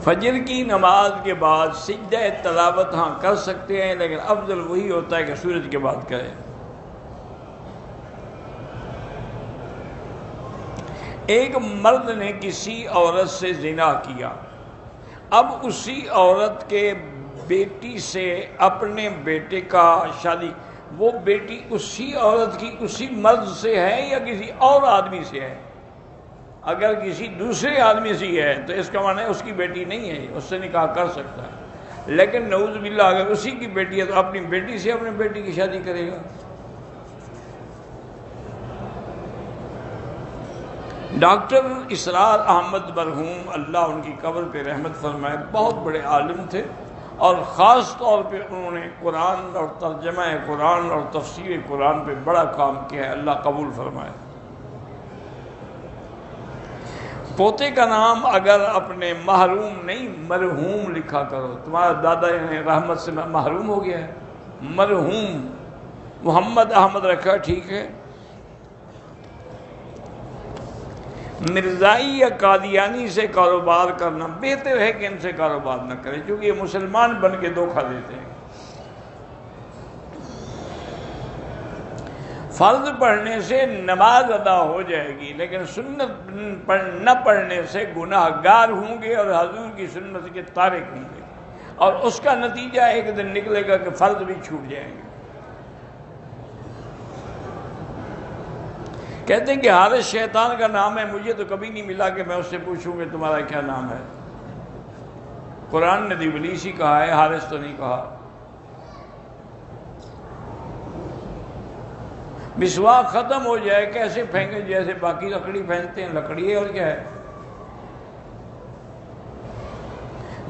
فجر کی نماز کے بعد سجدہ تلاوت ہاں کر سکتے ہیں، لیکن افضل وہی ہوتا ہے کہ سورج کے بعد کریں۔ ایک مرد نے کسی عورت سے زنا کیا، اب اسی عورت کے بیٹی سے اپنے بیٹے کا شادی، وہ بیٹی اسی عورت کی اسی مرد سے ہے یا کسی اور آدمی سے ہے؟ اگر کسی دوسرے آدمی سے ہے تو اس کا معنی ہے اس کی بیٹی نہیں ہے، اس سے نکاح کر سکتا ہے، لیکن نعوذ باللہ اگر اسی کی بیٹی ہے تو اپنی بیٹی سے اپنے بیٹی کی شادی کرے گا۔ ڈاکٹر اسرار احمد مرحوم، اللہ ان کی قبر پہ رحمت فرمائے، بہت بڑے عالم تھے، اور خاص طور پہ انہوں نے قرآن اور ترجمہ قرآن اور تفسیر قرآن پہ بڑا کام کیا ہے، اللہ قبول فرمائے۔ پوتے کا نام اگر اپنے محروم نہیں مرحوم لکھا کرو، تمہارا دادا یعنی رحمت سے محروم ہو گیا ہے، مرحوم محمد احمد رکھا، ٹھیک ہے۔ مرزائی یا قادیانی سے کاروبار کرنا بہتر ہے کہ ان سے کاروبار نہ کرے، کیونکہ یہ مسلمان بن کے دھوکہ دیتے ہیں۔ فرض پڑھنے سے نماز ادا ہو جائے گی، لیکن سنت نہ پڑھنے سے گناہ گار ہوں گے اور حضور کی سنت کے تارک ہوں گے، اور اس کا نتیجہ ایک دن نکلے گا کہ فرض بھی چھوٹ جائیں گے۔ کہتے ہیں کہ حارث شیطان کا نام ہے، مجھے تو کبھی نہیں ملا کہ میں اس سے پوچھوں کہ تمہارا کیا نام ہے۔ قرآن نے ابلیس ہی کہا ہے، حارث تو نہیں کہا۔ مسواک ختم ہو جائے کیسے پھینکے؟ جیسے باقی لکڑی پھینکتے ہیں، لکڑی ہے اور کیا ہے۔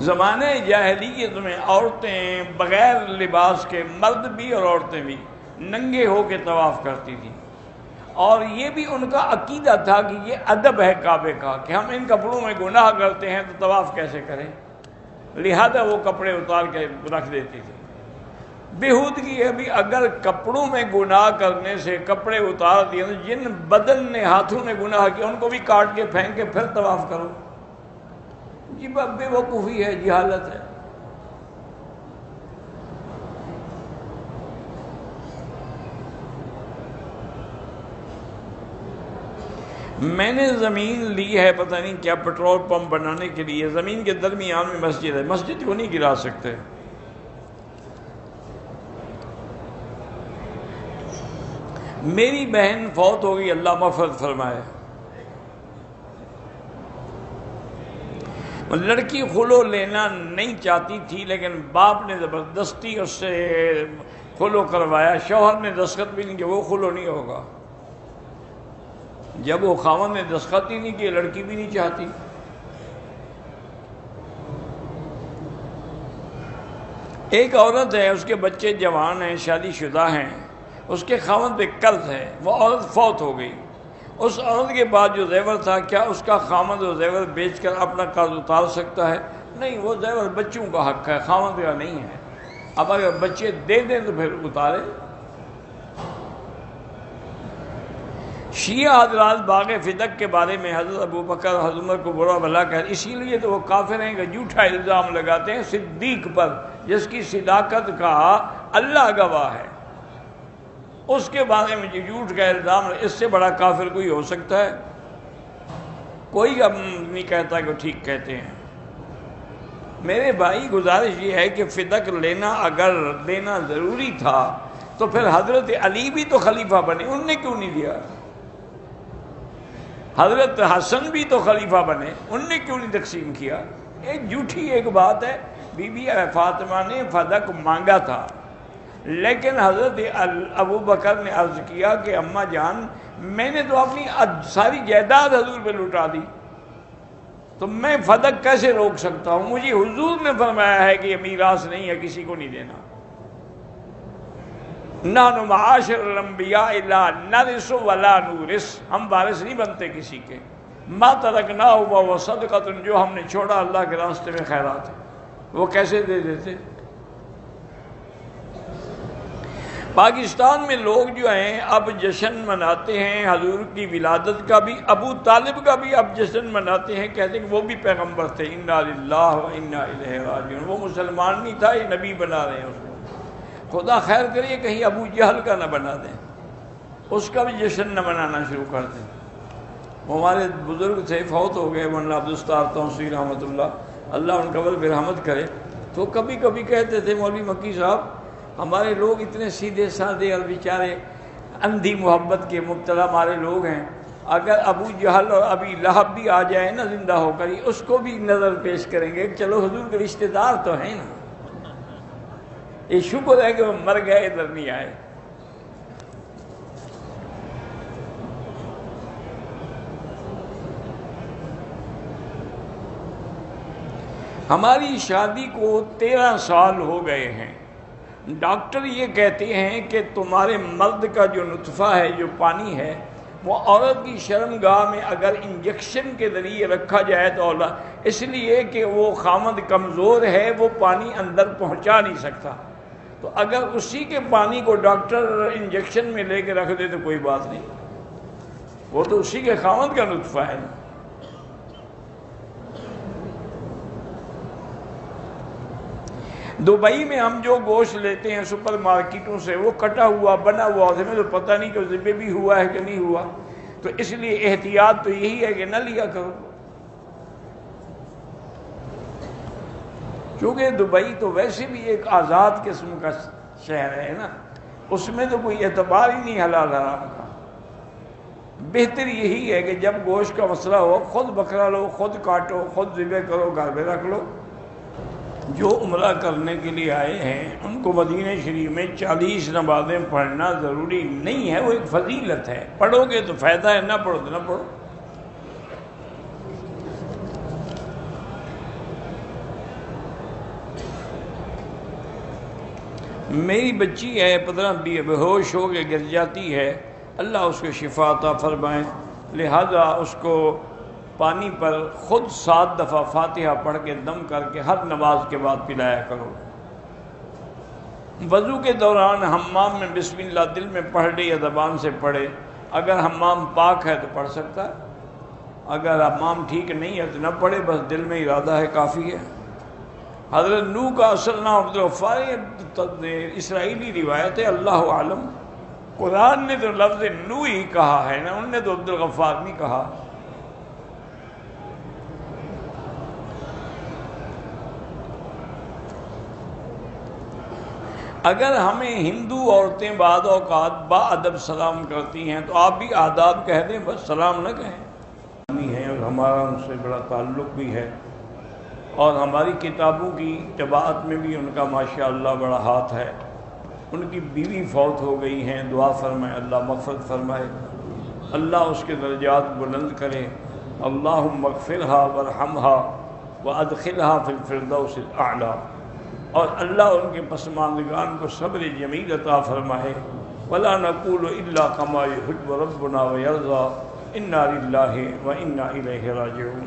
زمانے جاہلیت میں عورتیں بغیر لباس کے، مرد بھی اور عورتیں بھی، ننگے ہو کے طواف کرتی تھیں، اور یہ بھی ان کا عقیدہ تھا کہ یہ ادب ہے کعبے کا کہ ہم ان کپڑوں میں گناہ کرتے ہیں تو طواف کیسے کریں، لہذا وہ کپڑے اتار کے رکھ دیتی تھی۔ بےہودگی ہے بھی، اگر کپڑوں میں گناہ کرنے سے کپڑے اتار دیے تو جن بدن نے ہاتھوں نے گناہ کیا ان کو بھی کاٹ کے پھینک کے پھر طواف کرو، جی بے وقوفی ہے، جہالت ہے۔ میں نے زمین لی ہے، پتہ نہیں کیا، پیٹرول پمپ بنانے کے لیے، زمین کے درمیان میں مسجد ہے، مسجد کو نہیں گرا سکتے۔ میری بہن فوت ہو گئی، اللہ مغفرت فرمائے۔ لڑکی خلو لینا نہیں چاہتی تھی، لیکن باپ نے زبردستی اس سے خلو کروایا، شوہر نے دستخط بھی نہیں کیا، وہ خلو نہیں ہوگا۔ جب وہ خاوند نے دستخط ہی نہیں کیے، لڑکی بھی نہیں چاہتی۔ ایک عورت ہے، اس کے بچے جوان ہیں، شادی شدہ ہیں، اس کے خاوند پہ قرض ہے، وہ عورت فوت ہو گئی۔ اس عورت کے بعد جو زیور تھا، کیا اس کا خاوند وہ زیور بیچ کر اپنا قرض اتار سکتا ہے؟ نہیں، وہ زیور بچوں کا حق ہے، خاوند کا نہیں ہے۔ اب اگر بچے دے دیں تو پھر اتارے۔ شیعہ حضرات باغ فدق کے بارے میں حضرت ابوبکر حضرت عمر کو برا بھلا کہتے، اسی لیے تو وہ کافر ہیں کہ جھوٹا الزام لگاتے ہیں صدیق پر، جس کی صداقت کا اللہ گواہ ہے، اس کے بارے میں جو جھوٹ کا الزام، اس سے بڑا کافر کوئی ہو سکتا ہے؟ کوئی اب نہیں کہتا کہ وہ ٹھیک کہتے ہیں۔ میرے بھائی گزارش یہ ہے کہ فدق لینا اگر لینا ضروری تھا تو پھر حضرت علی بھی تو خلیفہ بنے، ان نے کیوں نہیں دیا؟ حضرت حسن بھی تو خلیفہ بنے، ان نے کیوں نہیں تقسیم کیا؟ ایک جھوٹی ایک بات ہے، بی بی فاطمہ نے فدق مانگا تھا، لیکن حضرت ابوبکر نے عرض کیا کہ اماں جان، میں نے تو اپنی ساری جائیداد حضور پہ لٹا دی، تو میں فدق کیسے روک سکتا ہوں؟ مجھے حضور نے فرمایا ہے کہ یہ میراث نہیں ہے، کسی کو نہیں دینا۔ نحن معاشر الانبیاء لا نرث ولا نورث، ہم وارث نہیں بنتے کسی کے۔ ما ترکناہ وہو صدقۃ، جو ہم نے چھوڑا اللہ کے راستے میں خیرات ہے، وہ کیسے دے دیتے؟ پاکستان میں لوگ جو ہیں اب جشن مناتے ہیں حضور کی ولادت کا بھی، ابو طالب کا بھی اب جشن مناتے ہیں، کہتے ہیں کہ وہ بھی پیغمبر تھے، انا للہ و انا الیہ راجعون، وہ مسلمان نہیں تھا، یہ نبی بنا رہے ہیں اس کو۔ خدا خیر کرے کہیں ابو جہل کا نہ بنا دیں، اس کا بھی جشن نہ منانا شروع کر دیں۔ وہ ہمارے بزرگ تھے، فوت ہو گئے، مولانا عبدالستار توسیع رحمۃ اللہ ان قبر پہ رحمت کرے، تو کبھی کبھی کہتے تھے مولوی مکی صاحب ہمارے لوگ اتنے سیدھے سادے اور بیچارے اندھی محبت کے مبتلا ہمارے لوگ ہیں، اگر ابو جہل اور ابی لہب بھی آ جائے نا زندہ ہو کر، اس کو بھی نظر پیش کریں گے، چلو حضور کے رشتہ دار تو ہیں نا، یہ شکر ہے کہ وہ مر گئے ادھر نہیں آئے۔ ہماری شادی کو 13 سال ہو گئے ہیں، ڈاکٹر یہ کہتے ہیں کہ تمہارے مرد کا جو نطفہ ہے، جو پانی ہے، وہ عورت کی شرمگاہ میں اگر انجیکشن کے ذریعے رکھا جائے تو اولا، اس لیے کہ وہ خامد کمزور ہے، وہ پانی اندر پہنچا نہیں سکتا، تو اگر اسی کے پانی کو ڈاکٹر انجیکشن میں لے کے رکھ دے تو کوئی بات نہیں، وہ تو اسی کے خامد کا نطفہ ہے۔ دبئی میں ہم جو گوشت لیتے ہیں سپر مارکیٹوں سے، وہ کٹا ہوا بنا ہوا، ہمیں تو پتہ نہیں کہ ذبح بھی ہوا ہے کہ نہیں ہوا، تو اس لیے احتیاط تو یہی ہے کہ نہ لیا کرو، کیونکہ دبئی تو ویسے بھی ایک آزاد قسم کا شہر ہے نا، اس میں تو کوئی اعتبار ہی نہیں حلال حرام کا۔ بہتر یہی ہے کہ جب گوشت کا مسئلہ ہو، خود بکرا لو، خود کاٹو، خود ذبح کرو، گھر میں رکھ لو۔ جو عمرہ کرنے کے لیے آئے ہیں ان کو مدینہ شریف میں 40 نمازیں پڑھنا ضروری نہیں ہے، وہ ایک فضیلت ہے، پڑھو گے تو فائدہ ہے، نہ پڑھو تو نہ پڑھو۔ میری بچی ہے 15 بے ہوش ہو کے گر جاتی ہے، اللہ اس کو شفا عطا فرمائے، لہذا اس کو پانی پر خود 7 دفعہ فاتحہ پڑھ کے دم کر کے ہر نماز کے بعد پلایا کرو۔ وضو کے دوران حمام میں بسم اللہ دل میں پڑھ لے یا زبان سے پڑھے، اگر حمام پاک ہے تو پڑھ سکتا ہے، اگر حمام ٹھیک نہیں ہے تو نہ پڑھے، بس دل میں ارادہ ہے کافی ہے۔ حضرت نوح کا اصل نام عبدالغفار، اسرائیلی روایت ہے، اللہ عالم، قرآن نے تو لفظ نوح ہی کہا ہے نا، انہوں نے تو عبدالغفار نہیں کہا۔ اگر ہمیں ہندو عورتیں بعض اوقات با ادب سلام کرتی ہیں تو آپ بھی آداب کہہ دیں، بس سلام نہ کہیں ہیں، اور ہمارا ان سے بڑا تعلق بھی ہے، اور ہماری کتابوں کی طباعت میں بھی ان کا ماشاءاللہ بڑا ہاتھ ہے۔ ان کی بیوی فوت ہو گئی ہیں، دعا فرمائے اللہ مغفرت فرمائے، اللہ اس کے درجات بلند کرے، اللہم اغفرہا ورحمہا وادخلہا فی الفردوس الاعلی، اور اللہ ان کے پسماندگان کو صبر جمیل عطا فرمائے۔ ولا نقول الا کما یحب ربنا ویرضی، انا للہ و انا الیہ راجعون۔